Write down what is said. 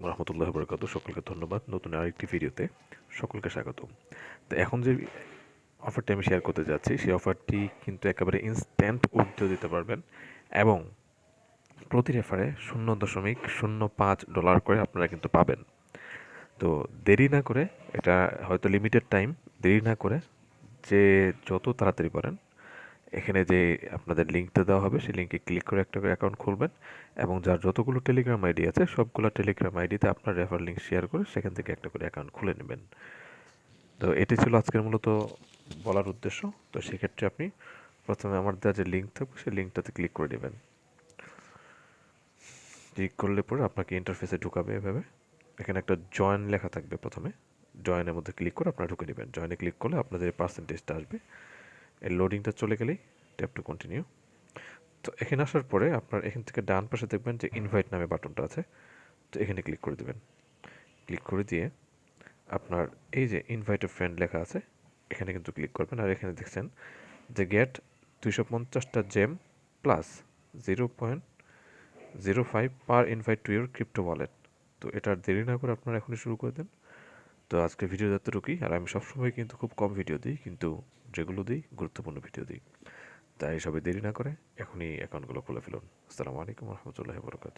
রহমতুল্লাহ বরকাতুহু। সকলকে ধন্যবাদ। নতুন আরেকটি ভিডিওতে সকলকে স্বাগতম। তো এখন যে অফারটি আমি শেয়ার করতে যাচ্ছি, সেই অফারটি কিন্তু একেবারে ইনস্ট্যান্ট উইথড্র দিতে পারবেন এবং প্রতি রেফারে $0.05 করে আপনারা কিন্তু পাবেন। তো দেরি না করে, এটা হয়তো লিমিটেড টাইম, দেরি না করে যে যত তাড়াতাড়ি পারেন এখানে যে আপনাদের লিঙ্কটা দেওয়া হবে সেই লিঙ্কে ক্লিক করে একটা করে অ্যাকাউন্ট খুলবেন এবং যার যতগুলো টেলিগ্রাম আইডি আছে সবগুলো টেলিগ্রাম আইডিতে আপনার রেফার লিঙ্ক শেয়ার করে সেখান থেকে একটা করে অ্যাকাউন্ট খুলে নেবেন। তো এটি ছিল আজকের মূলত বলার উদ্দেশ্য। তো সেক্ষেত্রে আপনি প্রথমে আমার দেওয়া যে লিঙ্ক থাকবে সেই লিঙ্কটাতে ক্লিক করে নেবেন। ক্লিক করলে পরে আপনাকে ইন্টারফেসে ঢুকাবে এভাবে। এখানে একটা জয়েন লেখা থাকবে প্রথমে, জয়েনের মধ্যে ক্লিক করে আপনারা ঢুকে নেবেন। জয়েনে ক্লিক করলে আপনাদের এই পার্সেন্টেজটা আসবে। এই লোডিংটা চলে গেলেই ট্যাপ টু কন্টিনিউ। তো এখানে আসার পরে আপনার এখান থেকে ডান পাশে দেখবেন যে ইনভাইট নামে বাটনটা আছে, তো এখানে ক্লিক করে দেবেন। ক্লিক করে দিয়ে আপনার এই যে ইনভাইট এ ফ্রেন্ড লেখা আছে এখানে কিন্তু ক্লিক করবেন। আর এখানে দেখছেন যে গেট 250টা gem plus 0.05 per invite to your crypto wallet. তো এটার দেরি না করে আপনারা এখনই শুরু করে দেন। তো আজকে ভিডিও এতটুকুই। আর আমি সবসময় কিন্তু খুব কম ভিডিও দিই, কিন্তু যেগুলো দিই গুরুত্বপূর্ণ ভিডিও দিই। তাই সবাই দেরি না করে এখনই অ্যাকাউন্টগুলো খুলে ফেলুন। আসসালামু আলাইকুম রহমতুল্লাহ বরকাত।